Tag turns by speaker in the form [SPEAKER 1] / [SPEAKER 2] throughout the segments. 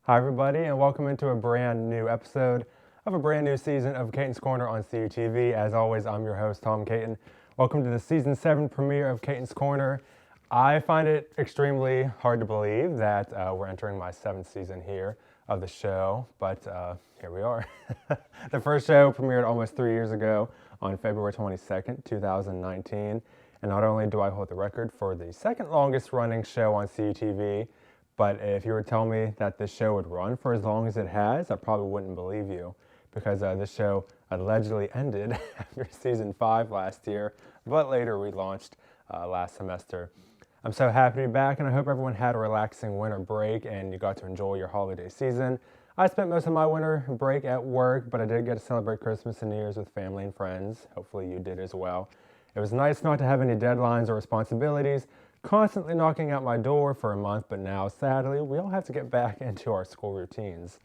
[SPEAKER 1] Hi, everybody, and welcome into a brand new episode of a brand new season of Caton's Corner on CUTV. As always, I'm your host, Tom Caton. Welcome to the Season 7 premiere of Caton's Corner. I find it extremely hard to believe that we're entering my 7th season here of the show, but here we are. The first show premiered almost 3 years ago on February 22nd, 2019. And not only do I hold the record for the second longest running show on CUTV, but if you were to tell me that this show would run for as long as it has, I probably wouldn't believe you, because this show allegedly ended after season 5 last year, but later relaunched last semester. I'm so happy to be back, and I hope everyone had a relaxing winter break and you got to enjoy your holiday season. I spent most of my winter break at work, but I did get to celebrate Christmas and New Year's with family and friends. Hopefully you did as well. It was nice not to have any deadlines or responsibilities constantly knocking at my door for a month, but now, sadly, we all have to get back into our school routines.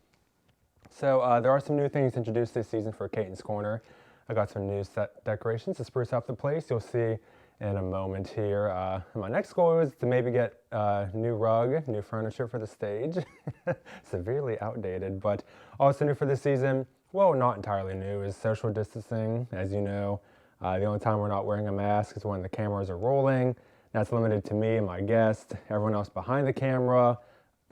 [SPEAKER 1] So there are some new things introduced this season for Caton's Corner. I got some new set decorations to spruce up the place. You'll see in a moment here. My next goal is to maybe get a new rug, new furniture for the stage. Severely outdated, but also new for this season. Well, not entirely new, is social distancing. As you know, the only time we're not wearing a mask is when the cameras are rolling. That's limited to me and my guest. Everyone else behind the camera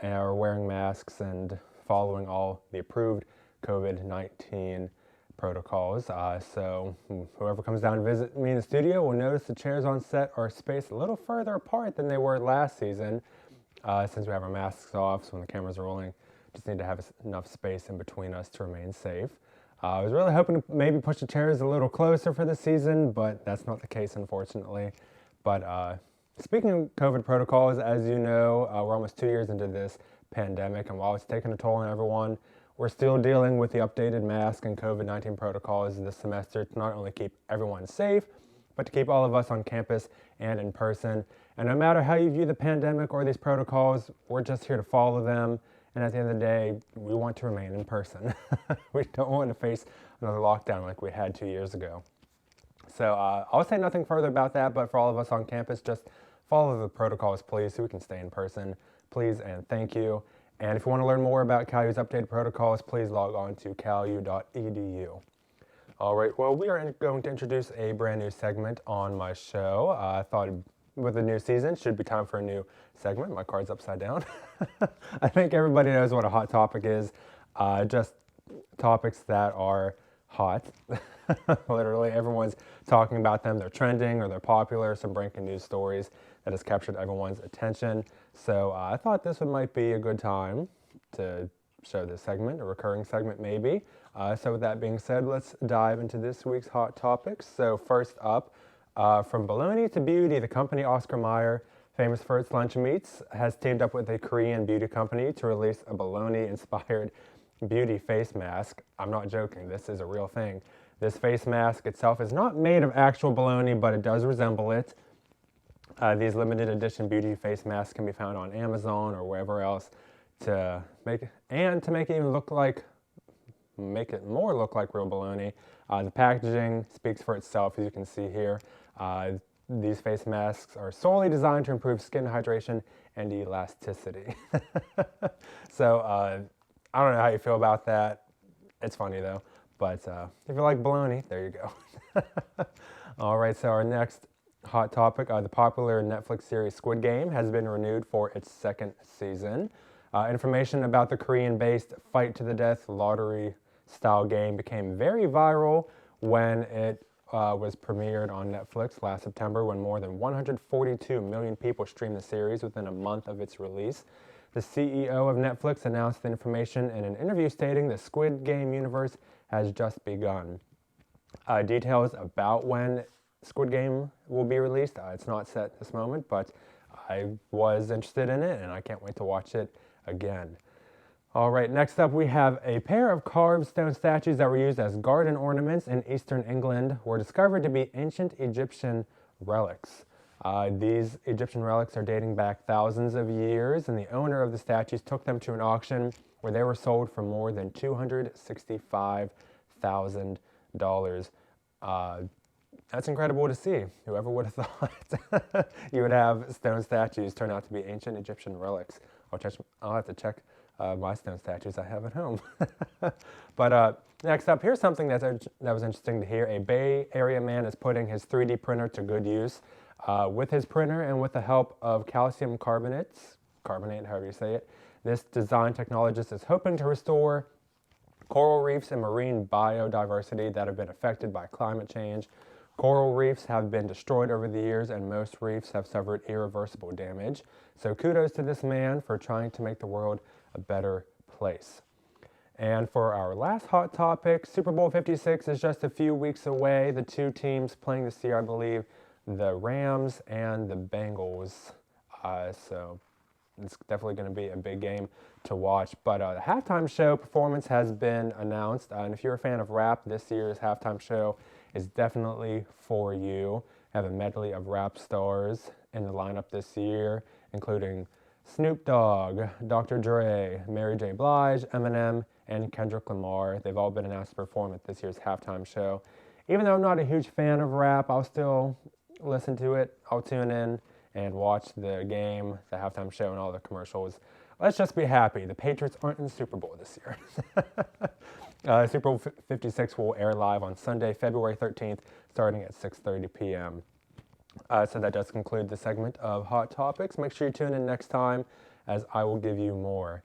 [SPEAKER 1] are wearing masks and following all the approved COVID-19 protocols. So whoever comes down to visit me in the studio will notice the chairs on set are spaced a little further apart than they were last season, since we have our masks off, so when the cameras are rolling, just need to have enough space in between us to remain safe. I was really hoping to maybe push the chairs a little closer for this season, but that's not the case, unfortunately. But speaking of COVID protocols, as you know, we're almost 2 years into this pandemic, and while it's taken a toll on everyone, we're still dealing with the updated mask and COVID-19 protocols this semester to not only keep everyone safe, but to keep all of us on campus and in person. And no matter how you view the pandemic or these protocols, we're just here to follow them. And at the end of the day, we want to remain in person. We don't want to face another lockdown like we had 2 years ago. So I'll say nothing further about that, but for all of us on campus, just follow the protocols, please, so we can stay in person. Please and thank you. And if you want to learn more about CalU's updated protocols, please log on to calu.edu. All right, well, we are going to introduce a brand new segment on my show. I thought with the new season, should be time for a new segment. My card's upside down. I think everybody knows what a hot topic is. Just topics that are hot. Literally, everyone's talking about them. They're trending or they're popular, some breaking news stories that has captured everyone's attention. So I thought this might be a good time to show this segment, a recurring segment maybe. So with that being said, let's dive into this week's hot topics. So first up, from bologna to beauty, the company Oscar Mayer, famous for its lunch meats, has teamed up with a Korean beauty company to release a bologna-inspired beauty face mask. I'm not joking, this is a real thing. This face mask itself is not made of actual bologna, but it does resemble it. These limited edition beauty face masks can be found on Amazon or wherever else to make it even make it more look like real bologna. The packaging speaks for itself, as you can see here. These face masks are solely designed to improve skin hydration and elasticity. So I don't know how you feel about that. It's funny though. But if you like bologna, there you go. All right, so our next hot topic, the popular Netflix series Squid Game has been renewed for its 2nd season. Information about the Korean-based fight-to-the-death lottery-style game became very viral when it was premiered on Netflix last September, when more than 142 million people streamed the series within a month of its release. The CEO of Netflix announced the information in an interview stating the Squid Game universe has just begun. Details about when Squid Game will be released, it's not set at this moment, but I was interested in it and I can't wait to watch it again. All right, next up we have a pair of carved stone statues that were used as garden ornaments in eastern England were discovered to be ancient Egyptian relics. These Egyptian relics are dating back thousands of years, and the owner of the statues took them to an auction where they were sold for more than $265,000. That's incredible to see. Whoever would have thought you would have stone statues turn out to be ancient Egyptian relics. I'll have to check my stone statues I have at home. But next up, here's something that was interesting to hear. A Bay Area man is putting his 3D printer to good use. With his printer and with the help of calcium carbonate, however you say it, this design technologist is hoping to restore coral reefs and marine biodiversity that have been affected by climate change. Coral reefs have been destroyed over the years, and most reefs have suffered irreversible damage. So kudos to this man for trying to make the world a better place. And for our last hot topic, Super Bowl 56 is just a few weeks away. The two teams playing this year, I believe, the Rams and the Bengals. So it's definitely going to be a big game to watch. But the halftime show performance has been announced. And if you're a fan of rap, this year's halftime show is definitely for you. Have a medley of rap stars in the lineup this year, including Snoop Dogg, Dr. Dre, Mary J. Blige, Eminem, and Kendrick Lamar. They've all been announced to perform at this year's halftime show. Even though I'm not a huge fan of rap, I'll still listen to it. I'll tune in and watch the game, the halftime show, and all the commercials. Let's just be happy. The Patriots aren't in the Super Bowl this year. Super Bowl 56 will air live on Sunday, February 13th, starting at 6:30 p.m. So that does conclude the segment of Hot Topics. Make sure you tune in next time, as I will give you more.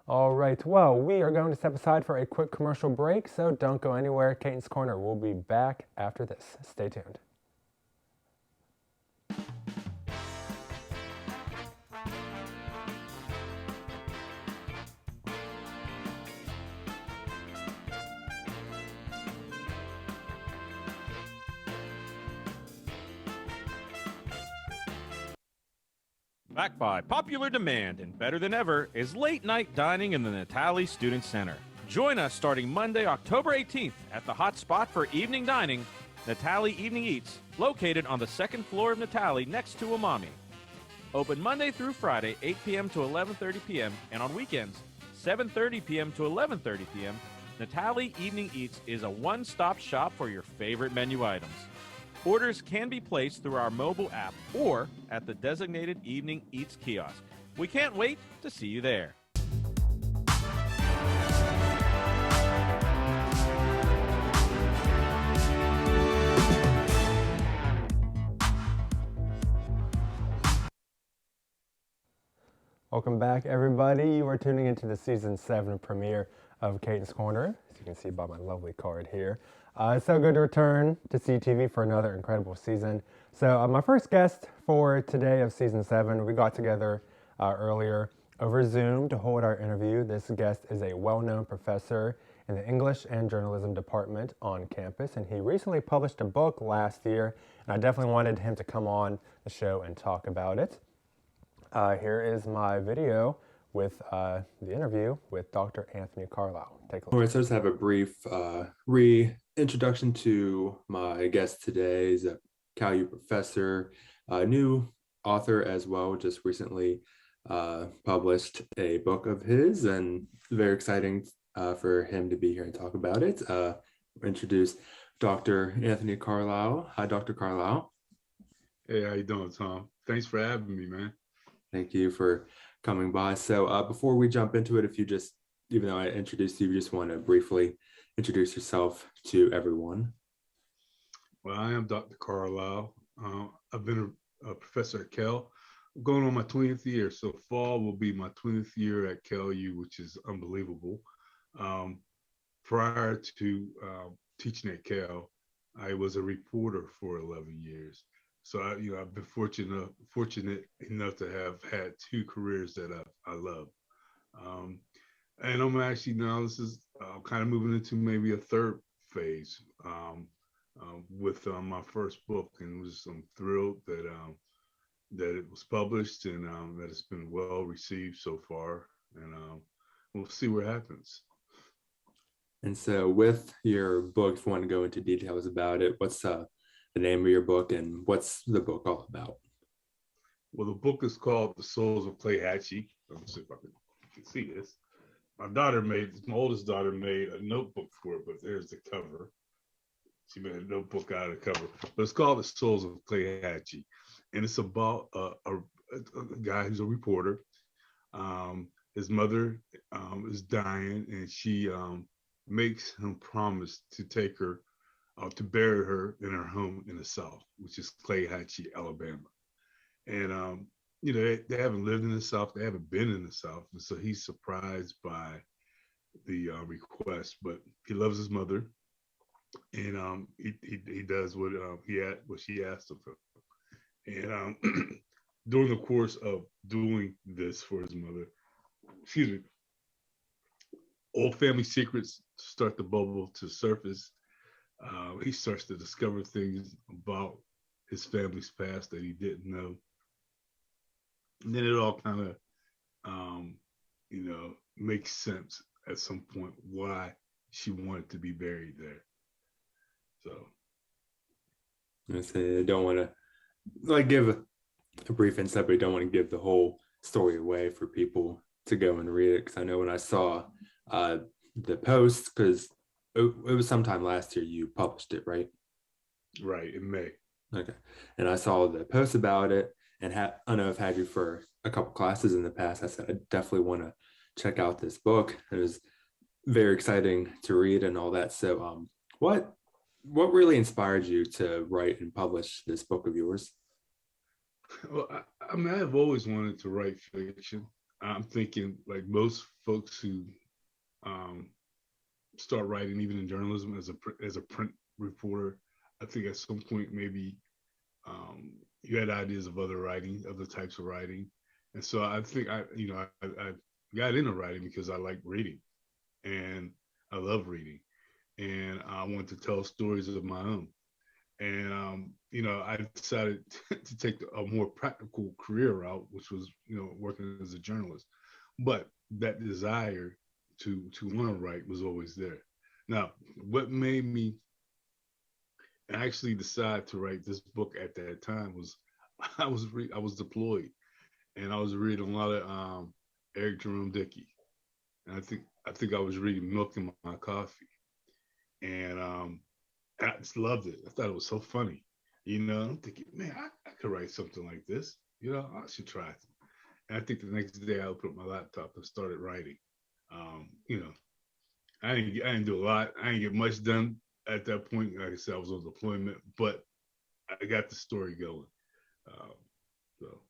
[SPEAKER 1] All right, well, we are going to step aside for a quick commercial break, so don't go anywhere. Caton's Corner will be back after this. Stay tuned.
[SPEAKER 2] Back by popular demand and better than ever is late night dining in the Natali Student Center. Join us starting Monday, October 18th at the hot spot for evening dining, Natali Evening Eats, located on the second floor of Natali next to Umami. Open Monday through Friday, 8 p.m. to 11:30 p.m. and on weekends, 7:30 p.m. to 11:30 p.m. Natali Evening Eats is a one-stop shop for your favorite menu items. Orders can be placed through our mobile app or at the designated Evening Eats kiosk. We can't wait to see you there.
[SPEAKER 1] Welcome back, everybody. You are tuning into the Season 7 premiere of Caton's Corner, as you can see by my lovely card here. It's so good to return to CTV for another incredible season. So my first guest for today of Season 7, we got together earlier over Zoom to hold our interview. This guest is a well-known professor in the English and Journalism department on campus, and he recently published a book last year, and I definitely wanted him to come on the show and talk about it. Here is my video with the interview with Dr. Anthony Carlisle. Take a look.
[SPEAKER 3] All right, so I just have a brief reintroduction to my guest today. He's a Cal U professor, a new author as well, just recently published a book of his, and very exciting for him to be here and talk about it. Introduce Dr. Anthony Carlisle. Hi, Dr. Carlisle.
[SPEAKER 4] Hey, how you doing, Tom? Thanks for having me, man.
[SPEAKER 3] Thank you for coming by. So before we jump into it, if you just, even though I introduced you, just want to briefly introduce yourself to everyone.
[SPEAKER 4] Well, I am Dr. Carlisle. I've been a professor at Cal. I'm going on my 20th year, so fall will be my 20th year at Cal U, which is unbelievable. Prior to teaching at Cal, I was a reporter for 11 years. So I've been fortunate enough to have had two careers that I love, and I'm actually now I'm kind of moving into maybe a third phase with my first book, and I'm thrilled that it was published and that it's been well received so far, and we'll see what happens.
[SPEAKER 3] And so, with your book, if you want to go into details about it, what's the name of your book, and what's the book all about?
[SPEAKER 4] Well, the book is called The Souls of Clay Hatchi. Let me see if I can see this. My oldest daughter made a notebook for it, but there's the cover. She made a notebook out of the cover. But it's called The Souls of Clay Hatchi. And it's about a guy who's a reporter his mother is dying, and she makes him promise to take her to bury her in her home in the South, which is Hatchi, Alabama. And they haven't lived in the South, they haven't been in the South, and so he's surprised by the request. But he loves his mother, and he does what she asked of him. And during the course of doing this for his mother, excuse me, old family secrets start to bubble to surface. He starts to discover things about his family's past that he didn't know. And then it all kind of, makes sense at some point why she wanted to be buried there. So.
[SPEAKER 3] I say I don't want to give a brief insight, but I don't want to give the whole story away for people to go and read it. Because I know when I saw the post, because it was sometime last year you published it, right?
[SPEAKER 4] Right, in May.
[SPEAKER 3] Okay. And I saw the post about it, and I know I've had you for a couple classes in the past. I said I definitely want to check out this book. It was very exciting to read and all that. So what really inspired you to write and publish this book of yours?
[SPEAKER 4] Well, I mean, I've always wanted to write fiction. I'm thinking like most folks who start writing, even in journalism, as a print reporter, I think at some point maybe you had ideas of other types of writing, and so I think I got into writing because I like reading, and I love reading, and I want to tell stories of my own. And I decided to take a more practical career route, which was working as a journalist. But that desire to want to write was always there. Now, what made me actually decide to write this book at that time was I was deployed, and I was reading a lot of Eric Jerome Dickey, and I think I was reading Milk in My Coffee, and I just loved it. I thought it was so funny. I'm thinking, man, I could write something like this. I should try it. And I think the next day I opened up my laptop and started writing. I didn't do a lot. I didn't get much done at that point. Like I said, I was on deployment, but I got the story going. So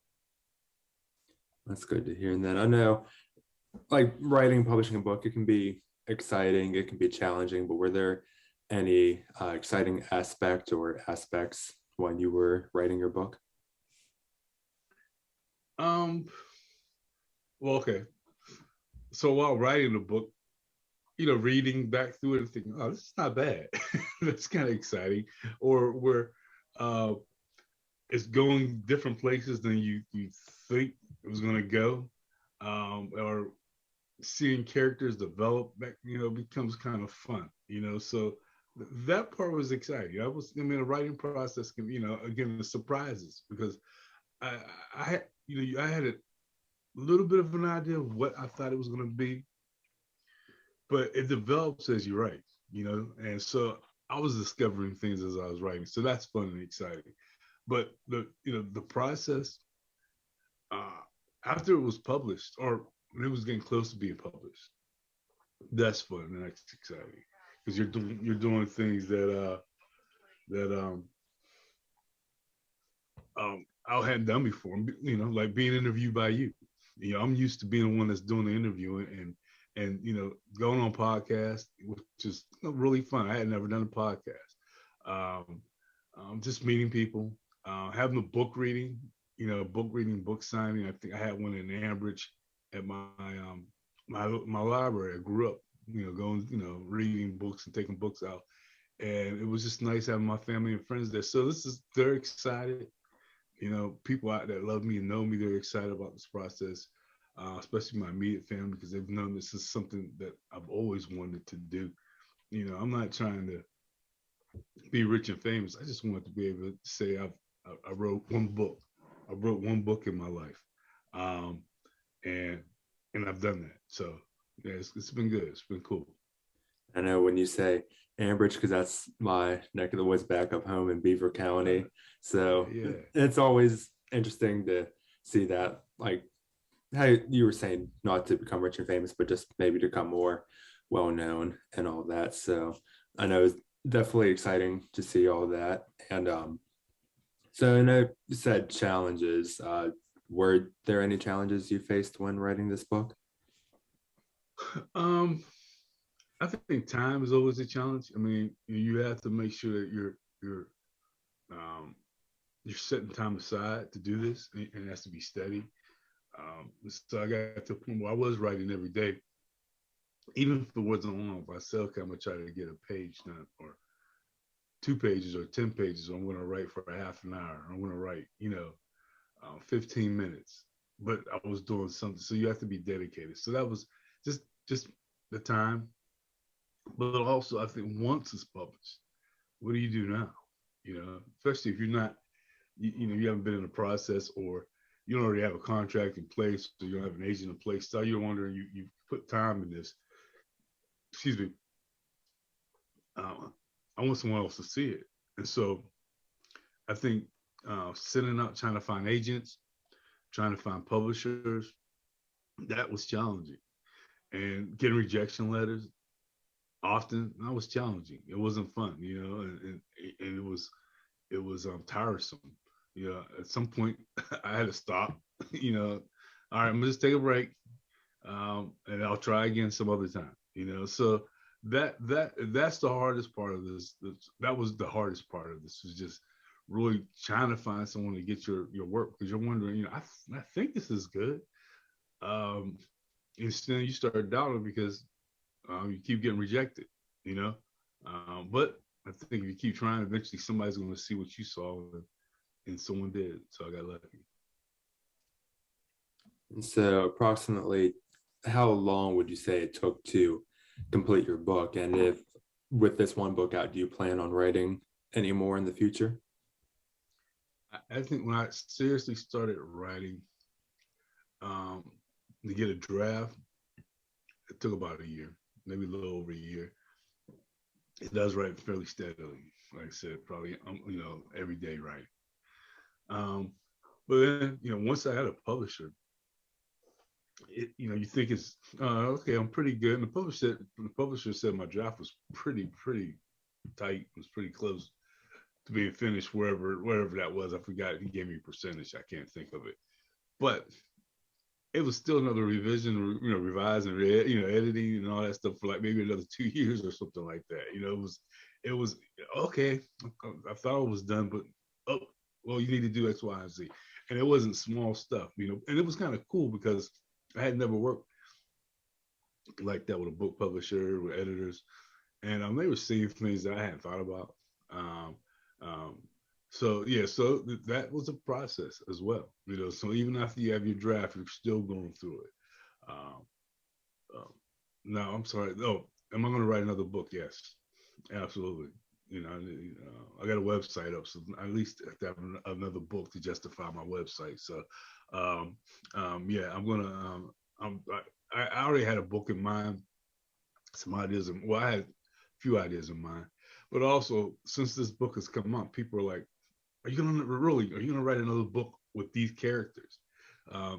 [SPEAKER 3] that's good to hear. And then I know, like writing and publishing a book, it can be exciting, it can be challenging, but were there any exciting aspects when you were writing your book?
[SPEAKER 4] Well, okay. So while writing the book, reading back through it and thinking, oh, this is not bad. That's kind of exciting. Or where it's going different places than you think it was going to go. Or seeing characters develop, becomes kind of fun, so that part was exciting. The writing process can, again, the surprises, because I had a little bit of an idea of what I thought it was going to be, but it develops as you write, and so I was discovering things as I was writing. So that's fun and exciting. But the process after it was published, or when it was getting close to being published, that's fun and that's exciting, because you're doing things that I hadn't done before. Like being interviewed by you. I'm used to being the one that's doing the interviewing and going on podcasts, which is really fun. I had never done a podcast. Just meeting people, having a book reading, book signing. I think I had one in Ambridge at my library. I grew up, going, reading books and taking books out. And it was just nice having my family and friends there. So they're excited. People out that love me and know me, they're excited about this process, especially my immediate family, because they've known this is something that I've always wanted to do. I'm not trying to be rich and famous. I just want to be able to say I wrote one book. I wrote one book in my life, and I've done that. So yeah, it's been good. It's been cool.
[SPEAKER 3] I know when you say Ambridge, because that's my neck of the woods back up home in Beaver County. So yeah, it's always interesting to see that, like, how you were saying not to become rich and famous, but just maybe to become more well known and all that. So I know it's definitely exciting to see all that. And so I know you said challenges. Were there any challenges you faced when writing this book?
[SPEAKER 4] Um, I think time is always a challenge. I mean, you have to make sure that um, you're setting time aside to do this, and it has to be steady. So I got to a point where I was writing every day, even if it wasn't long. If I sell, I'm gonna try to get a page done, or 2 pages, or 10 pages. I'm gonna write for a half an hour. I'm gonna write, 15 minutes. But I was doing something, so you have to be dedicated. So that was just the time. But also, I think once it's published, what do you do now? Especially if you're not, you haven't been in the process, or you don't already have a contract in place, or you don't have an agent in place. So you're wondering, you put time in this. Excuse me. Uh, I want someone else to see it, and so I think sitting out trying to find agents, trying to find publishers, that was challenging, and getting rejection letters often, that was challenging. It wasn't fun, and it was tiresome. At some point I had to stop. All right, I'm gonna just take a break, and I'll try again some other time. So that's the hardest part of this. That was the hardest part of this, was just really trying to find someone to get your work, because you're wondering, I think this is good. Um, Instead, you start doubting because you keep getting rejected. You know, but I think if you keep trying, eventually somebody's going to see what you saw, and someone did. So I got lucky.
[SPEAKER 3] And so approximately how long would you say it took to complete your book? And if with this one book out, do you plan on writing any more in the future?
[SPEAKER 4] I think when I seriously started writing, um, to get a draft, it took about a year, maybe a little over a year. It does write fairly steadily. Like I said, probably every day writing. Um, but then once I had a publisher, you think it's okay. I'm pretty good. And the publisher said my draft was pretty tight. It was pretty close to being finished, wherever that was. I forgot. He gave me a percentage. I can't think of it, but it was still another revision, revise and editing and all that stuff for like maybe another 2 years or something like that. It was okay. I thought it was done, but oh, well, you need to do X, Y, and Z, and it wasn't small stuff, and it was kind of cool because I had never worked like that with a book publisher, with editors, and they were seeing things that I hadn't thought about. Um, um, so yeah, so that was a process as well. So even after you have your draft, you're still going through it. Um, um, now I'm sorry. Oh, am I going to write another book? Yes, absolutely. I got a website up, so at least I have to have another book to justify my website. So, yeah, I'm gonna. I already had a book in mind, some ideas. Well, I had a few ideas in mind, but also since this book has come out, people are like, "Are you gonna write another book with these characters?"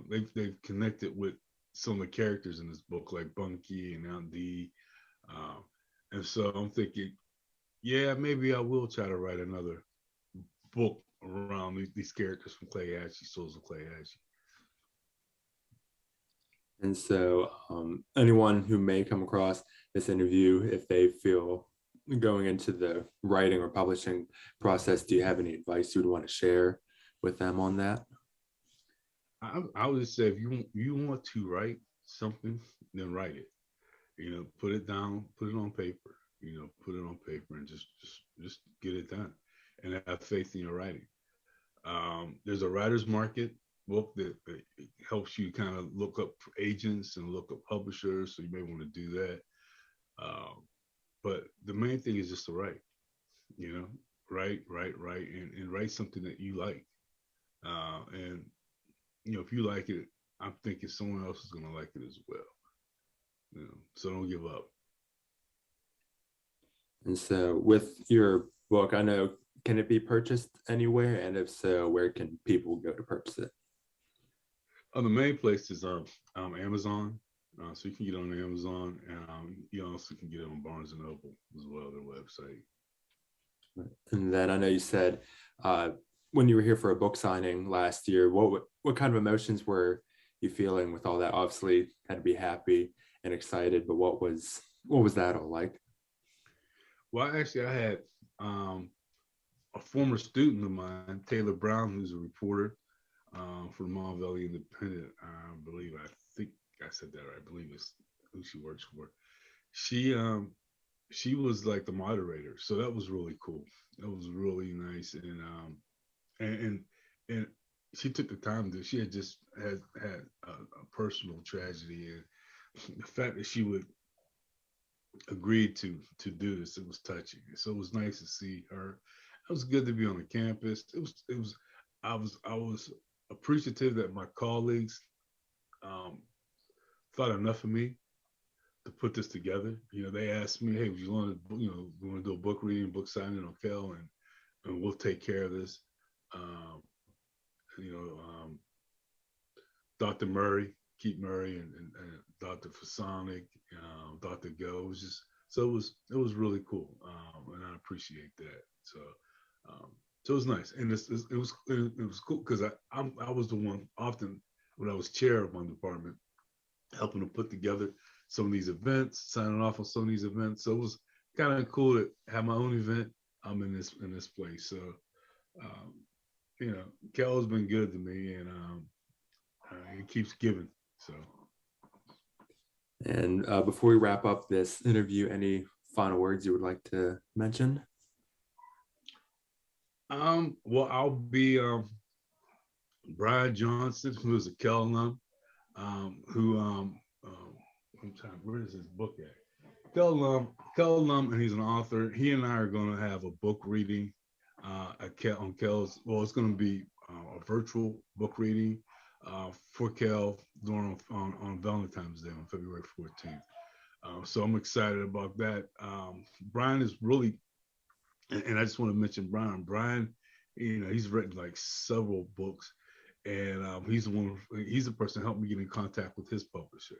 [SPEAKER 4] They've connected with some of the characters in this book, like Bunky and Aunt D, um, and so I'm thinking, yeah, maybe I will try to write another book around these characters from Clay Hatchi, Souls of Clay Hatchi.
[SPEAKER 3] And so, anyone who may come across this interview, if they feel going into the writing or publishing process, do you have any advice you would want to share with them on that?
[SPEAKER 4] I would just say, if you want to write something, then write it. Put it down, put it on paper. Put it on paper and just get it done, and have faith in your writing. There's a writer's market book that helps you kind of look up agents and look up publishers, so you may want to do that. But the main thing is just to write. Write, and write something that you like. And if you like it, I'm thinking someone else is going to like it as well. So don't give up.
[SPEAKER 3] And so, with your book, I know, can it be purchased anywhere? And if so, where can people go to purchase it?
[SPEAKER 4] Oh, the main place is Amazon. So you can get it on Amazon, and you also can get it on Barnes and Noble as well, their website.
[SPEAKER 3] And then I know you said when you were here for a book signing last year, what kind of emotions were you feeling with all that? Obviously, had to be happy and excited, but what was that all like?
[SPEAKER 4] Well, actually, I had a former student of mine, Taylor Brown, who's a reporter for the Mon Valley Independent. I think I said that right. I believe it's who she works for. She was like the moderator, so that was really cool. That was really nice, and she took the time to. She had just had a personal tragedy, and the fact that she would agree to do this, it was touching. So it was nice to see her. It was good to be on the campus. I was appreciative that my colleagues thought enough of me to put this together. They asked me, "Hey, would you want to, we want to do a book reading, book signing on Kel, and we'll take care of this." Dr. Murray, Keith Murray, and Dr. Fasonic, Dr. Go. It was just it was really cool, and I appreciate that. So it was nice, and it was cool because I was the one often when I was chair of my department, helping to put together some of these events, signing off on some of these events. So it was kind of cool to have my own event. I'm in this place. So Kel has been good to me, and he keeps giving. So.
[SPEAKER 3] And before we wrap up this interview, any final words you would like to mention?
[SPEAKER 4] Well, I'll be Brian Johnson, who is a Kel alum, where is his book at? Kel alum, and he's an author. He and I are going to have a book reading on Kel's. Well, it's going to be a virtual book reading for Kel on Valentine's Day on February 14th. So I'm excited about that. Brian is really, and I just want to mention Brian. Brian, he's written like several books, and he's the person who helped me get in contact with his publisher.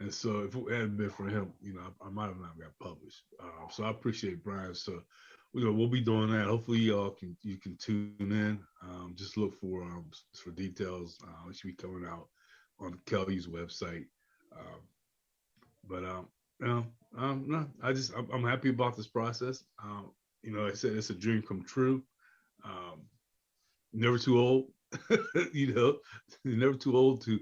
[SPEAKER 4] And so if it hadn't been for him, I might have not got published. So I appreciate Brian. So we'll be doing that. Hopefully you can tune in. Just look for details. It should be coming out on Kelly's website. No, I'm happy about this process. I said it's a dream come true. Never too old. Never too old to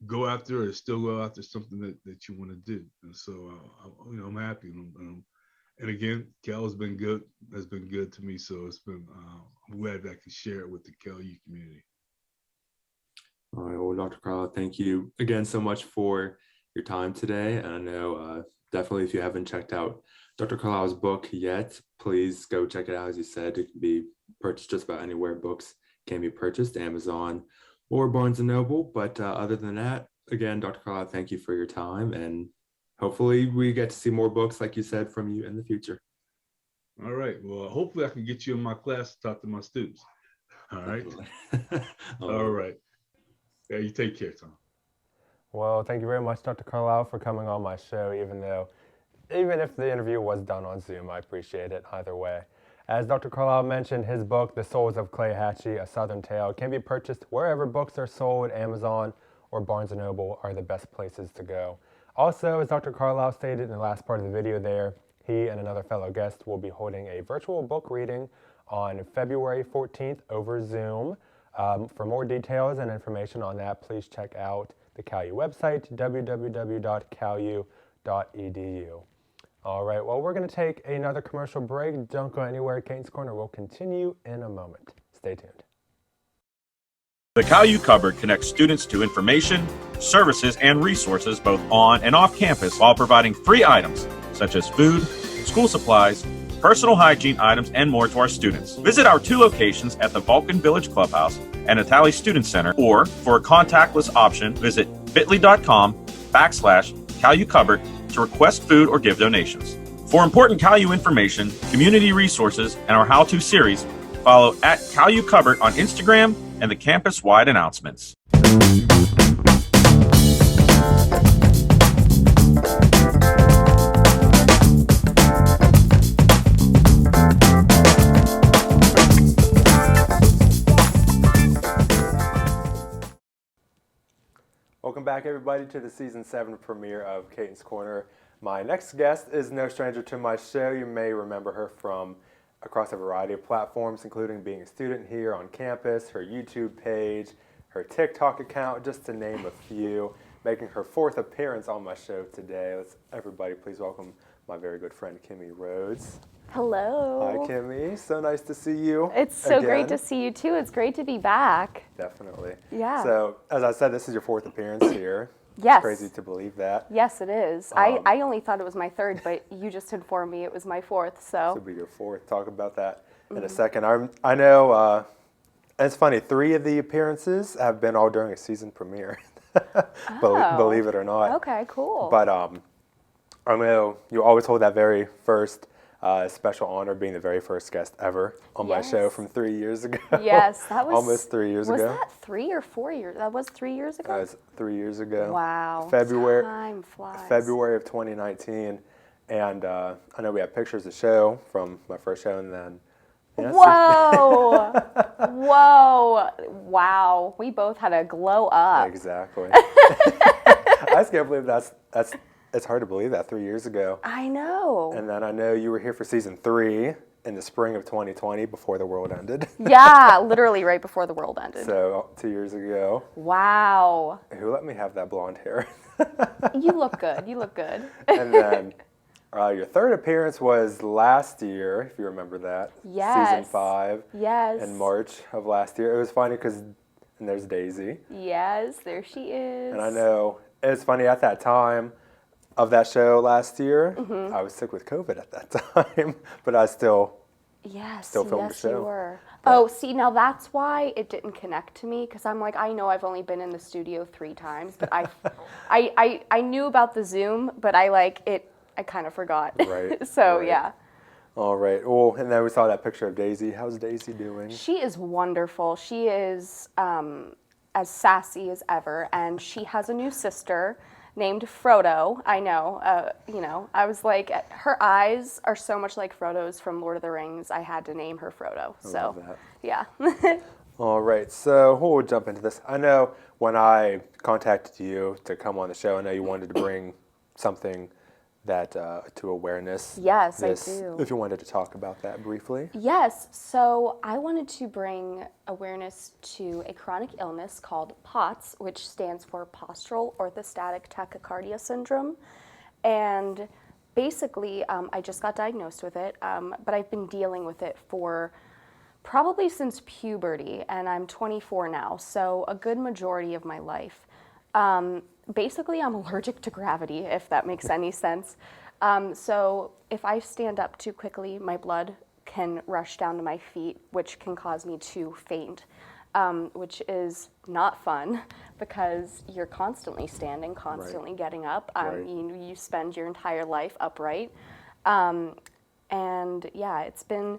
[SPEAKER 4] go after or still go after something that you want to do. And so I'm happy. And again, Kel has been good to me. So it's been I'm glad that I can share it with the KLU community.
[SPEAKER 3] All right, well, Dr. Carlisle, thank you again so much for your time today. And I know definitely if you haven't checked out Dr. Carlisle's book yet, please go check it out. As you said, it can be purchased just about anywhere books can be purchased, Amazon or Barnes & Noble. But other than that, again, Dr. Carlisle, thank you for your time. And hopefully we get to see more books, like you said, from you in the future.
[SPEAKER 4] All right. Well, hopefully I can get you in my class to talk to my students. All right. All right. Yeah, you take care, Tom.
[SPEAKER 1] Well, thank you very much, Dr. Carlisle, for coming on my show, even if the interview was done on Zoom. I appreciate it either way. As Dr. Carlisle mentioned, his book, The Souls of Clay Hatchi, A Southern Tale, can be purchased wherever books are sold. Amazon or Barnes & Noble are the best places to go. Also, as Dr. Carlisle stated in the last part of the video there, he and another fellow guest will be holding a virtual book reading on February 14th over Zoom. For more details and information on that, please check out the CalU website, www.calu.edu. All right, well, we're going to take another commercial break. Don't go anywhere. Caton's Corner will continue in a moment. Stay tuned.
[SPEAKER 2] The CalU Cupboard connects students to information, services, and resources both on and off campus while providing free items such as food, school supplies, personal hygiene items, and more to our students. Visit our 2 locations at the Vulcan Village Clubhouse and Natali Student Center, or for a contactless option, visit bit.ly.com/CalU Cupboard to request food or give donations. For important CalU information, community resources, and our how-to series, follow at CalU Cupboard on Instagram, and the campus-wide announcements.
[SPEAKER 1] Welcome back, everybody, to the Season 7 premiere of Caton's Corner. My next guest is no stranger to my show. You may remember her from across a variety of platforms, including being a student here on campus, her YouTube page, her TikTok account, just to name a few, making her 4th appearance on my show today. Let's everybody please welcome my very good friend, Kimmy Rhodes.
[SPEAKER 5] Hello.
[SPEAKER 1] Hi, Kimmy. So nice to see you.
[SPEAKER 5] It's so
[SPEAKER 1] again.
[SPEAKER 5] great to see you too. It's great to be back.
[SPEAKER 1] Definitely.
[SPEAKER 5] Yeah.
[SPEAKER 1] So, as I said, this is your 4th appearance here.
[SPEAKER 5] Yes.
[SPEAKER 1] It's crazy to believe that.
[SPEAKER 5] Yes, it is. I only thought it was my 3rd, but you just informed me it was my 4th.
[SPEAKER 1] This
[SPEAKER 5] So
[SPEAKER 1] will be your 4th. Talk about that in a second. I know, it's funny, 3 of the appearances have been all during a season premiere. Believe it or not.
[SPEAKER 5] okay, cool.
[SPEAKER 1] But I know you always hold that very first special honor being the very first guest ever on my show from 3 years ago.
[SPEAKER 5] yes, that was
[SPEAKER 1] almost 3 years ago.
[SPEAKER 5] Was that 3 or 4 years? That was 3 years ago.
[SPEAKER 1] That was 3 years ago.
[SPEAKER 5] Wow.
[SPEAKER 1] February.
[SPEAKER 5] Time flies.
[SPEAKER 1] February of 2019, and I know we have pictures of the show from my first show, and then. Yeah,
[SPEAKER 5] Whoa! Whoa! Wow! We both had a glow up.
[SPEAKER 1] Exactly. I just can't believe that's. It's hard to believe that 3 years ago.
[SPEAKER 5] I know.
[SPEAKER 1] And then I know you were here for season 3 in the spring of 2020 before the world ended.
[SPEAKER 5] Yeah, literally right before the world ended.
[SPEAKER 1] So 2 years ago.
[SPEAKER 5] Wow.
[SPEAKER 1] Who let me have that blonde hair?
[SPEAKER 5] You look good. You look good.
[SPEAKER 1] And then your 3rd appearance was last year, if you remember that.
[SPEAKER 5] Yes.
[SPEAKER 1] Season 5.
[SPEAKER 5] Yes.
[SPEAKER 1] In March of last year. It was funny because, and there's Daisy.
[SPEAKER 5] Yes, there she is.
[SPEAKER 1] And I know, it's funny, at that time of that show last year, I was sick with COVID at that time, but I still filmed the show.
[SPEAKER 5] You were.
[SPEAKER 1] But-
[SPEAKER 5] Oh, see, now that's why it didn't connect to me, because I'm like, I know I've only been in the studio 3 times, but I knew about the Zoom, but I kind of forgot.
[SPEAKER 1] Right.
[SPEAKER 5] So,
[SPEAKER 1] right.
[SPEAKER 5] yeah.
[SPEAKER 1] All right. Well, and then we saw that picture of Daisy. How's Daisy doing?
[SPEAKER 5] She is wonderful. She is as sassy as ever, and she has a new sister named Frodo. I know, I was like, her eyes are so much like Frodo's from Lord of the Rings. I had to name her Frodo.
[SPEAKER 1] I love that.
[SPEAKER 5] Yeah.
[SPEAKER 1] All right. So we'll jump into this. I know when I contacted you to come on the show, I know you wanted to bring something that to awareness.
[SPEAKER 5] Yes, I do.
[SPEAKER 1] If you wanted to talk about that briefly.
[SPEAKER 5] Yes, so I wanted to bring awareness to a chronic illness called POTS, which stands for postural orthostatic tachycardia syndrome. And basically, I just got diagnosed with it, but I've been dealing with it for probably since puberty, and I'm 24 now, so a good majority of my life. Basically, I'm allergic to gravity, if that makes any sense. So if I stand up too quickly, my blood can rush down to my feet, which can cause me to faint, which is not fun because you're constantly standing, constantly getting up.
[SPEAKER 1] Right.
[SPEAKER 5] You spend your entire life upright. And yeah, it's been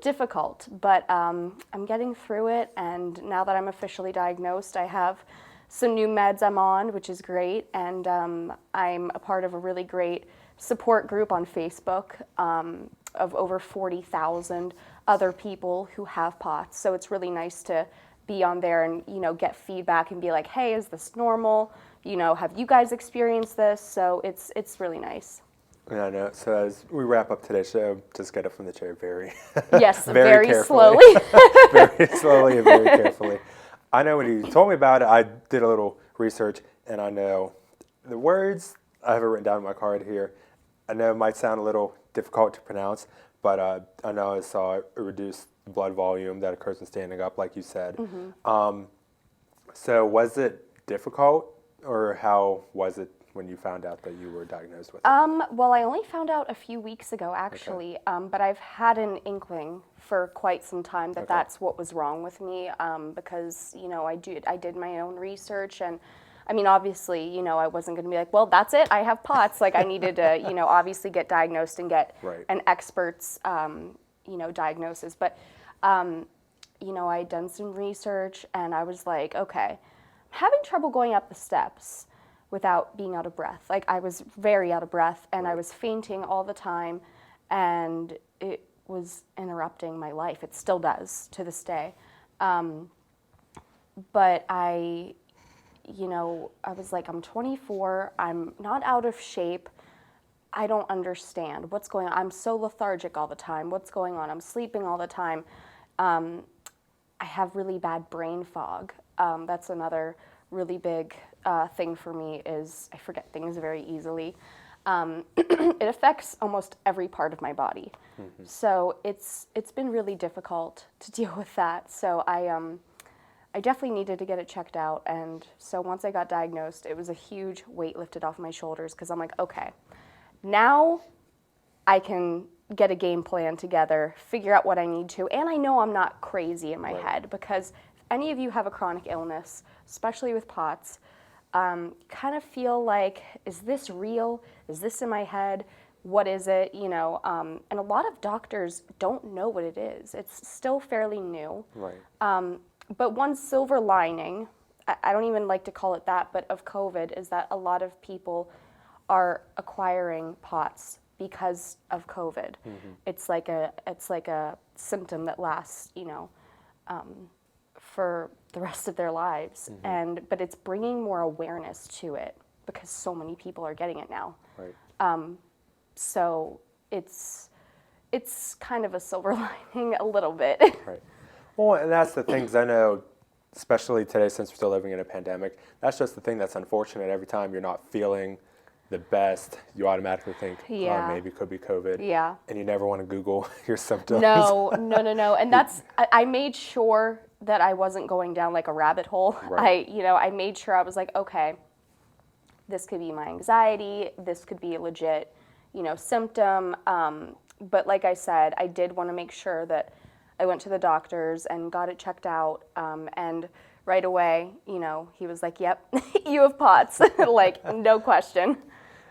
[SPEAKER 5] difficult, but I'm getting through it. And now that I'm officially diagnosed, I have some new meds I'm on, which is great, and I'm a part of a really great support group on Facebook of over 40,000 other people who have POTS. So it's really nice to be on there and get feedback and be like, hey, is this normal? Have you guys experienced this? So it's really nice.
[SPEAKER 1] Yeah, I know. So as we wrap up today's show, just get up from the chair very,
[SPEAKER 5] Yes,
[SPEAKER 1] very
[SPEAKER 5] very
[SPEAKER 1] carefully.
[SPEAKER 5] slowly.
[SPEAKER 1] Very slowly and very carefully. I know when you told me about it, I did a little research, and I know the words I have it written down in my card here. I know it might sound a little difficult to pronounce, but I know I saw a reduced blood volume that occurs when standing up, like you said. Mm-hmm. So was it difficult, or how was it when you found out that you were diagnosed with it?
[SPEAKER 5] Well, I only found out a few weeks ago, actually, but I've had an inkling for quite some time that that's what was wrong with me, because, I did my own research, and, I mean, obviously, I wasn't going to be like, well, that's it, I have POTS. Like, I needed to, obviously get diagnosed and get an expert's, diagnosis. But, I'd done some research and I was like, okay, I'm having trouble going up the steps without being out of breath. Like I was very out of breath and I was fainting all the time and it was interrupting my life. It still does to this day. But I was like, I'm 24, I'm not out of shape. I don't understand what's going on. I'm so lethargic all the time. What's going on? I'm sleeping all the time. I have really bad brain fog. That's another really big thing for me is I forget things very easily. It affects almost every part of my body. Mm-hmm. So it's been really difficult to deal with that. So I definitely needed to get it checked out. And so once I got diagnosed, it was a huge weight lifted off my shoulders because I'm like, okay, now I can get a game plan together, figure out what I need to, and I know I'm not crazy in my head because if any of you have a chronic illness, especially with POTS, kind of feel like, is this real? Is this in my head? What is it? And a lot of doctors don't know what it is. It's still fairly new.
[SPEAKER 1] Right.
[SPEAKER 5] But one silver lining, I don't even like to call it that, but of COVID is that a lot of people are acquiring POTS because of COVID. Mm-hmm. It's like a symptom that lasts, for the rest of their lives. Mm-hmm. But it's bringing more awareness to it because so many people are getting it now.
[SPEAKER 1] Right.
[SPEAKER 5] So it's kind of a silver lining a little bit.
[SPEAKER 1] Right. Well, and that's the things I know, especially today since we're still living in a pandemic, that's just the thing that's unfortunate. Every time you're not feeling the best, you automatically think, oh, maybe it could be COVID.
[SPEAKER 5] Yeah.
[SPEAKER 1] And you never want to Google your symptoms.
[SPEAKER 5] No. And I made sure that I wasn't going down like a rabbit hole.
[SPEAKER 1] Right.
[SPEAKER 5] I made sure I was like, okay, this could be my anxiety. This could be a legit, symptom. But like I said, I did want to make sure that I went to the doctors and got it checked out. And right away, he was like, yep, you have POTS. Like, no question.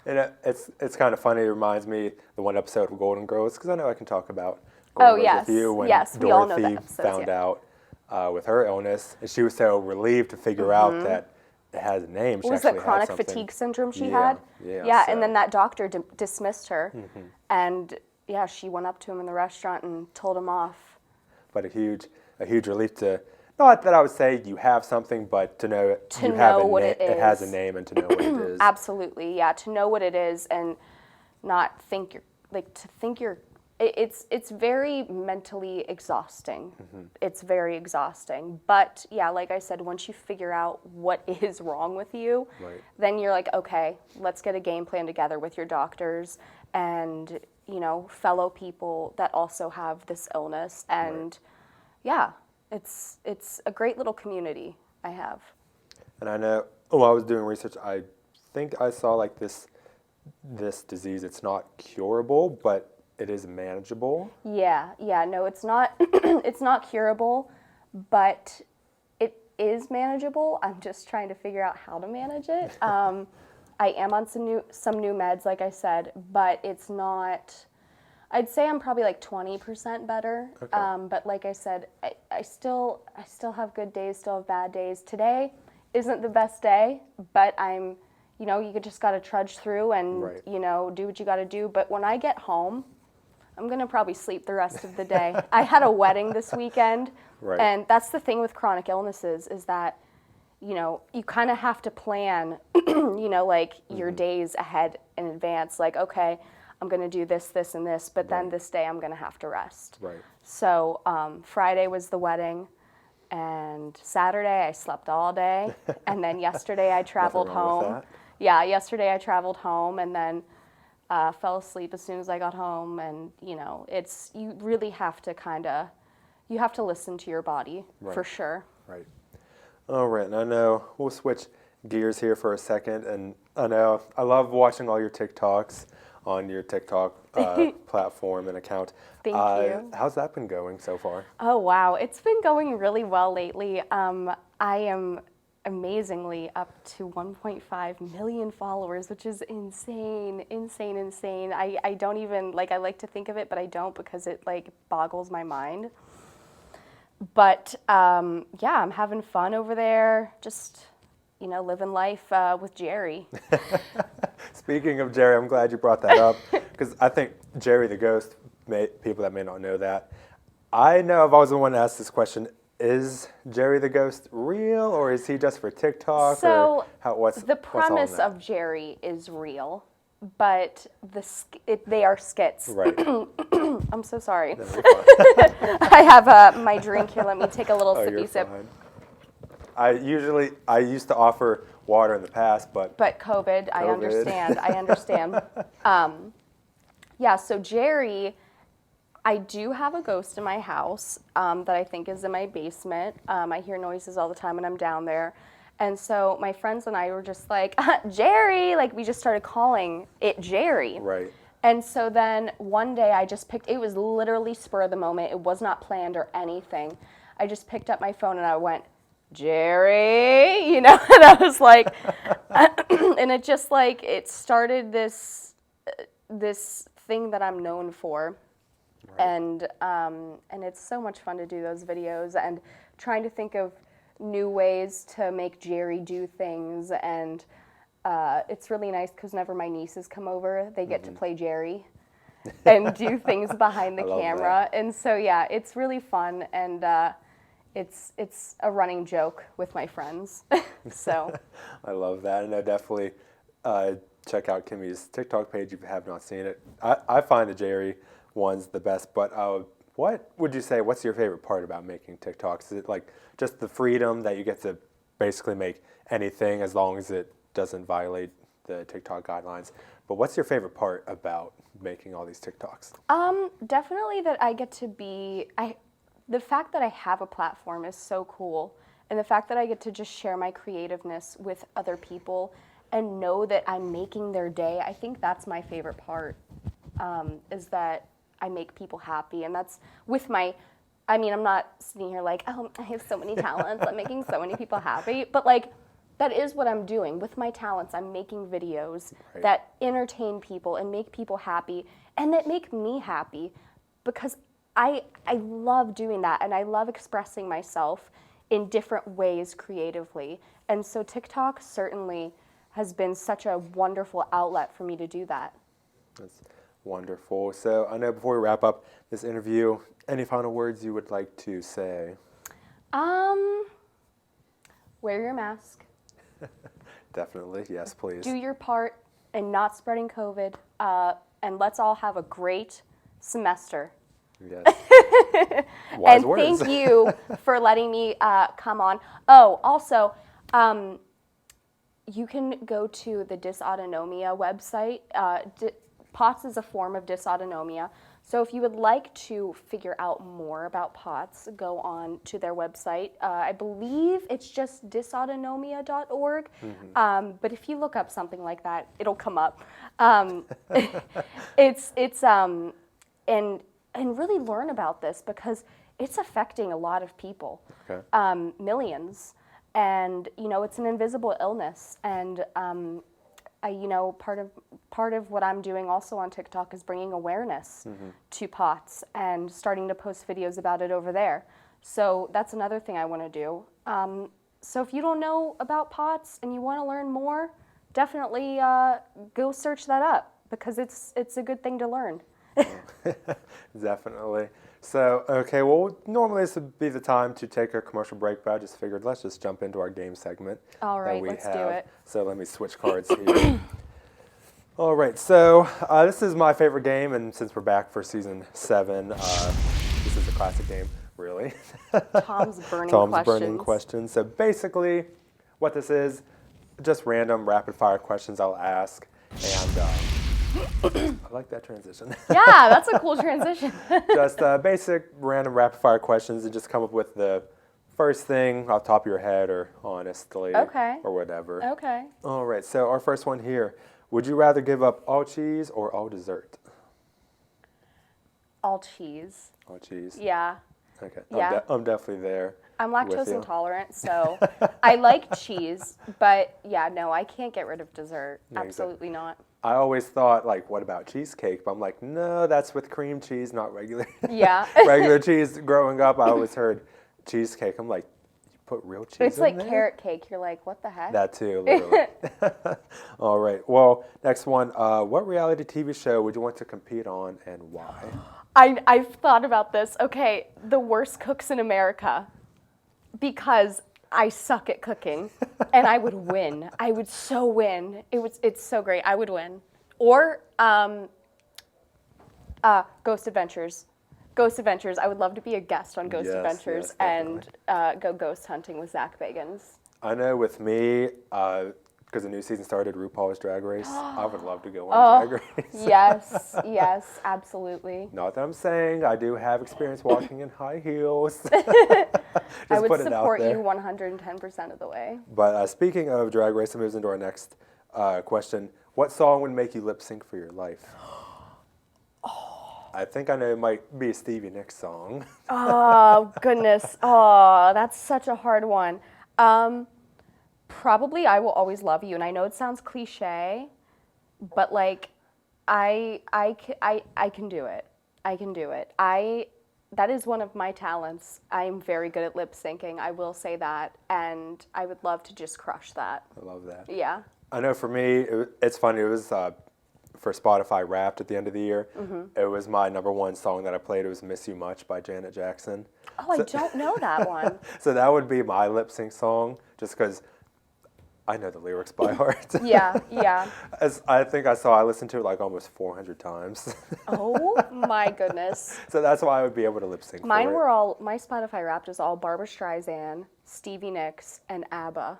[SPEAKER 1] And it's kind of funny. It reminds me the one episode of Golden Girls, because I know I can talk about Golden Girls with you when
[SPEAKER 5] we all know that
[SPEAKER 1] Dorothy
[SPEAKER 5] episode,
[SPEAKER 1] found out with her illness, and she was so relieved to figure out that it has a name. She
[SPEAKER 5] was
[SPEAKER 1] actually
[SPEAKER 5] it chronic
[SPEAKER 1] had something.
[SPEAKER 5] fatigue syndrome she had?
[SPEAKER 1] Yeah.
[SPEAKER 5] And then that doctor dismissed her, and she went up to him in the restaurant and told him off.
[SPEAKER 1] But a huge relief to, not that I would say you have something, but to know it has a name and to know what it is.
[SPEAKER 5] Absolutely, yeah. To know what it is and not think it's very mentally exhausting. Mm-hmm. It's very exhausting. But yeah, like I said, once you figure out what is wrong with you, then you're like, okay, let's get a game plan together with your doctors and fellow people that also have this illness. And it's a great little community I have.
[SPEAKER 1] And I know while I was doing research, I think I saw like this disease, it's not curable, but it is manageable.
[SPEAKER 5] Yeah, no, it's not it's not curable, but it is manageable. I'm just trying to figure out how to manage it. I am on some new meds, like I said, but it's not. I'd say I'm probably like 20% better. Okay. But like I said, I still have good days, still have bad days. Today isn't the best day, but I'm, you just got to trudge through and, do what you got to do. But when I get home, I'm going to probably sleep the rest of the day. I had a wedding this weekend, and that's the thing with chronic illnesses is that, you kind of have to plan, like your days ahead in advance. Like, okay, I'm going to do this, this, and this, but then this day I'm going to have to rest.
[SPEAKER 1] Right.
[SPEAKER 5] So Friday was the wedding, and Saturday I slept all day, and then yesterday I traveled home. Yeah, yesterday I traveled home, and then fell asleep as soon as I got home, and you really have to you have to listen to your body for sure.
[SPEAKER 1] Right. All right, and I know we'll switch gears here for a second, and I know I love watching all your TikToks on your TikTok platform and account.
[SPEAKER 5] Thank you.
[SPEAKER 1] How's that been going so far?
[SPEAKER 5] Oh, wow. It's been going really well lately. I am amazingly up to 1.5 million followers, which is insane. I don't even, I like to think of it, but I don't because it, boggles my mind. But yeah, I'm having fun over there. Just, living life with Jerry.
[SPEAKER 1] Speaking of Jerry, I'm glad you brought that up because I think Jerry the Ghost, people that may not know that, I know I've always been one to ask this question. Is Jerry the Ghost real, or is he just for TikTok?
[SPEAKER 5] So
[SPEAKER 1] what's
[SPEAKER 5] the
[SPEAKER 1] all in
[SPEAKER 5] premise
[SPEAKER 1] that?
[SPEAKER 5] of Jerry is real, but they are skits.
[SPEAKER 1] Right.
[SPEAKER 5] I'm so sorry.
[SPEAKER 1] No, you're fine.
[SPEAKER 5] I have my drink here. Let me take a little
[SPEAKER 1] Oh,
[SPEAKER 5] sippy
[SPEAKER 1] you're
[SPEAKER 5] sip.
[SPEAKER 1] fine. I used to offer water in the past, but
[SPEAKER 5] COVID, I understand. I understand. Yeah, so Jerry, I do have a ghost in my house that I think is in my basement. I hear noises all the time when I'm down there. And so my friends and I were just like, Jerry, like we just started calling it Jerry.
[SPEAKER 1] right.
[SPEAKER 5] And so then one day it was literally spur of the moment. It was not planned or anything. I just picked up my phone and I went, Jerry, and I was like, and it just like, it started this thing that I'm known for.
[SPEAKER 1] Right.
[SPEAKER 5] And it's so much fun to do those videos and trying to think of new ways to make Jerry do things. And it's really nice because whenever my nieces come over, they get to play Jerry and do things behind the
[SPEAKER 1] I love
[SPEAKER 5] camera.
[SPEAKER 1] that.
[SPEAKER 5] And so, yeah, it's really fun. And it's a running joke with my friends. So
[SPEAKER 1] I love that, and I definitely check out Kimmy's TikTok page if you have not seen it. I find the Jerry one's the best, but what would you say, what's your favorite part about making TikToks? Is it like just the freedom that you get to basically make anything as long as it doesn't violate the TikTok guidelines? But what's your favorite part about making all these TikToks?
[SPEAKER 5] definitely that I get to the fact that I have a platform is so cool. And the fact that I get to just share my creativeness with other people and know that I'm making their day, I think that's my favorite part, is that I make people happy. And that's with I'm not sitting here like, oh, I have so many talents, I'm making so many people happy. But like, that is what I'm doing. With my talents, I'm making videos
[SPEAKER 1] Right.
[SPEAKER 5] that entertain people and make people happy and that make me happy because I love doing that and I love expressing myself in different ways creatively. And so TikTok certainly has been such a wonderful outlet for me to do that.
[SPEAKER 1] That's wonderful. So I know before we wrap up this interview, any final words you would like to say?
[SPEAKER 5] Wear your mask,
[SPEAKER 1] Definitely, yes, please.
[SPEAKER 5] do your part in not spreading COVID, and let's all have a great semester.
[SPEAKER 1] Yes. Wise
[SPEAKER 5] And
[SPEAKER 1] words.
[SPEAKER 5] thank you for letting me come on. Oh, also, you can go to the dysautonomia website. POTS is a form of dysautonomia. So if you would like to figure out more about POTS, go on to their website. I believe it's just dysautonomia.org. But if you look up something like that, it'll come up. And really learn about this because it's affecting a lot of people,
[SPEAKER 1] Okay.
[SPEAKER 5] millions. And, it's an invisible illness. And, part of what I'm doing also on TikTok is bringing awareness to POTS and starting to post videos about it over there. So that's another thing I want to do. So if you don't know about POTS and you want to learn more, definitely go search that up because it's a good thing to learn.
[SPEAKER 1] Definitely. So, okay, well, normally this would be the time to take a commercial break, but I just figured let's just jump into our game segment.
[SPEAKER 5] All
[SPEAKER 1] that
[SPEAKER 5] right,
[SPEAKER 1] we
[SPEAKER 5] let's
[SPEAKER 1] have.
[SPEAKER 5] do it.
[SPEAKER 1] So let me switch cards here. All right, so this is my favorite game, and since we're back for season 7, this is a classic game, really.
[SPEAKER 5] Tom's burning
[SPEAKER 1] Tom's
[SPEAKER 5] questions.
[SPEAKER 1] burning questions. So basically, what this is, just random rapid-fire questions I'll ask, and I like that transition.
[SPEAKER 5] Yeah, that's a cool transition.
[SPEAKER 1] Just basic random rapid-fire questions, and just come up with the first thing off the top of your head, or honestly,
[SPEAKER 5] Okay.
[SPEAKER 1] or whatever.
[SPEAKER 5] Okay.
[SPEAKER 1] All right, so our first one here. Would you rather give up all cheese or all dessert?
[SPEAKER 5] All cheese.
[SPEAKER 1] All cheese?
[SPEAKER 5] Yeah.
[SPEAKER 1] Okay,
[SPEAKER 5] Yeah.
[SPEAKER 1] I'm definitely there.
[SPEAKER 5] I'm
[SPEAKER 1] with
[SPEAKER 5] lactose
[SPEAKER 1] you.
[SPEAKER 5] intolerant, so I like cheese, but yeah, no, I can't get rid of dessert.
[SPEAKER 1] Yeah, exactly.
[SPEAKER 5] Absolutely not.
[SPEAKER 1] I always thought, like, what about cheesecake? But I'm like, no, that's with cream cheese, not regular
[SPEAKER 5] Yeah.
[SPEAKER 1] regular cheese. Growing up, I always heard cheesecake. I'm like, you put real cheese
[SPEAKER 5] It's
[SPEAKER 1] in
[SPEAKER 5] like
[SPEAKER 1] there?
[SPEAKER 5] carrot cake. You're like, what the heck?
[SPEAKER 1] That too, literally. All right. Well, next one. What reality TV show would you want to compete on and why?
[SPEAKER 5] I've thought about this. Okay, the worst cooks in America, because I suck at cooking, and I would win. I would so win. It's so great. I would win. Or Ghost Adventures. Ghost Adventures. I would love to be a guest on Ghost
[SPEAKER 1] Yes,
[SPEAKER 5] Adventures
[SPEAKER 1] yes,
[SPEAKER 5] and go ghost hunting with Zach Bagans.
[SPEAKER 1] I know with me, because the new season started, RuPaul's Drag Race, I would love to go on Drag Race.
[SPEAKER 5] Yes, yes, absolutely.
[SPEAKER 1] Not that I'm saying I do have experience walking in high heels.
[SPEAKER 5] I would
[SPEAKER 1] put it out
[SPEAKER 5] support you
[SPEAKER 1] there.
[SPEAKER 5] 110% of the way.
[SPEAKER 1] But speaking of Drag Race, it moves into our next question. What song would make you lip sync for your life? I think I know it might be a Stevie Nicks song.
[SPEAKER 5] Oh, goodness. Oh, that's such a hard one. Probably I Will Always Love You. And I know it sounds cliche, but like, I can do it. I can do it. That is one of my talents. I am very good at lip syncing. I will say that. And I would love to just crush that.
[SPEAKER 1] I love that.
[SPEAKER 5] Yeah.
[SPEAKER 1] I know for me, it's funny. It was for Spotify Wrapped at the end of the year. Mm-hmm. It was my #1 song that I played. It was Miss You Much by Janet Jackson.
[SPEAKER 5] Oh, I don't know that one.
[SPEAKER 1] So that would be my lip sync song, just because I know the lyrics by heart.
[SPEAKER 5] Yeah, yeah.
[SPEAKER 1] I listened to it like almost 400 times.
[SPEAKER 5] Oh my goodness.
[SPEAKER 1] So that's why I would be able to lip sync.
[SPEAKER 5] My
[SPEAKER 1] for
[SPEAKER 5] Spotify Wrapped is all Barbra Streisand, Stevie Nicks, and ABBA,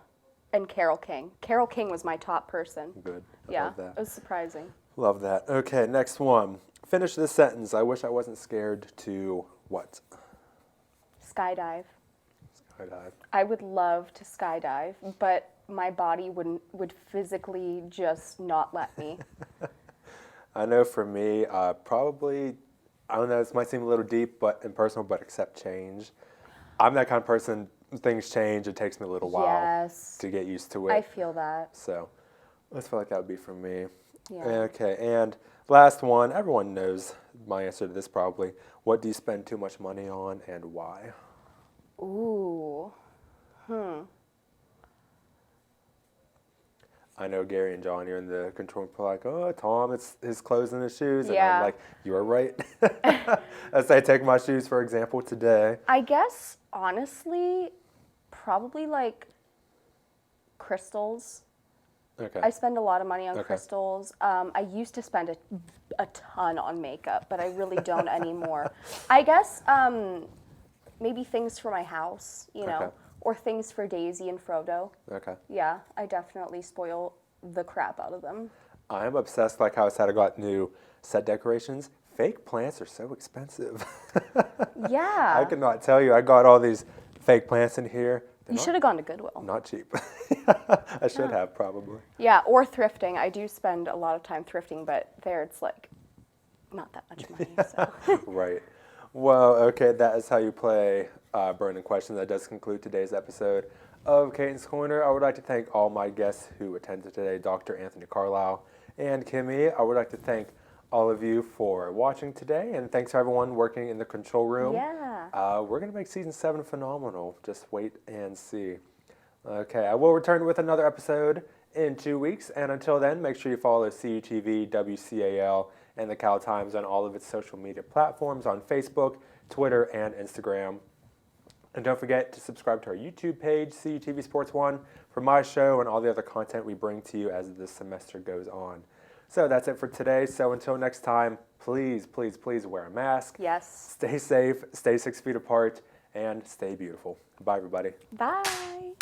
[SPEAKER 5] and Carole King. Carole King was my top person.
[SPEAKER 1] Good. I
[SPEAKER 5] Yeah,
[SPEAKER 1] love that.
[SPEAKER 5] it was surprising.
[SPEAKER 1] Love that. Okay, next one. Finish this sentence. I wish I wasn't scared to what?
[SPEAKER 5] Skydive.
[SPEAKER 1] Skydive.
[SPEAKER 5] I would love to skydive, but my body would physically just not let me.
[SPEAKER 1] I know for me, probably, I don't know, this might seem a little deep, but impersonal, but accept change. I'm that kind of person, things change, it takes me a little while
[SPEAKER 5] Yes.
[SPEAKER 1] to get used to it.
[SPEAKER 5] I feel that.
[SPEAKER 1] So I just feel like that would be for me.
[SPEAKER 5] Yeah.
[SPEAKER 1] Okay, and last one, everyone knows my answer to this probably. What do you spend too much money on and why?
[SPEAKER 5] Ooh.
[SPEAKER 1] I know Gary and Johnny are in the control room like, oh, Tom, it's his clothes and his shoes. And
[SPEAKER 5] Yeah.
[SPEAKER 1] I'm like, you are right. As I take my shoes, for example, today.
[SPEAKER 5] I guess, honestly, probably like crystals.
[SPEAKER 1] Okay.
[SPEAKER 5] I spend a lot of money on
[SPEAKER 1] Okay.
[SPEAKER 5] crystals. I used to spend a ton on makeup, but I really don't anymore. I guess maybe things for my house, you know,
[SPEAKER 1] Okay.
[SPEAKER 5] or things for Daisy and Frodo.
[SPEAKER 1] Okay.
[SPEAKER 5] Yeah, I definitely spoil the crap out of them.
[SPEAKER 1] I'm obsessed, like how I said, I got new set decorations. Fake plants are so expensive.
[SPEAKER 5] Yeah.
[SPEAKER 1] I cannot tell you. I got all these fake plants in here. They're
[SPEAKER 5] You should have gone to Goodwill.
[SPEAKER 1] not cheap. I should have, probably.
[SPEAKER 5] Yeah, or thrifting. I do spend a lot of time thrifting, but there it's like not that much money. So.
[SPEAKER 1] Right. Well, okay, that is how you play Burning Questions. That does conclude today's episode of Caton's Corner. I would like to thank all my guests who attended today, Dr. Anthony Carlisle and Kimmy. I would like to thank all of you for watching today, and thanks to everyone working in the control room.
[SPEAKER 5] Yeah.
[SPEAKER 1] We're going to make Season 7 phenomenal. Just wait and see. Okay, I will return with another episode in 2 weeks, and until then, make sure you follow CUTV, WCAL, and the Cal Times on all of its social media platforms on Facebook, Twitter, and Instagram. And don't forget to subscribe to our YouTube page, CUTV Sports 1, for my show and all the other content we bring to you as this semester goes on. So that's it for today. So until next time, please, please, please wear a mask.
[SPEAKER 5] Yes.
[SPEAKER 1] Stay safe, stay 6 feet apart, and stay beautiful. Bye, everybody.
[SPEAKER 5] Bye.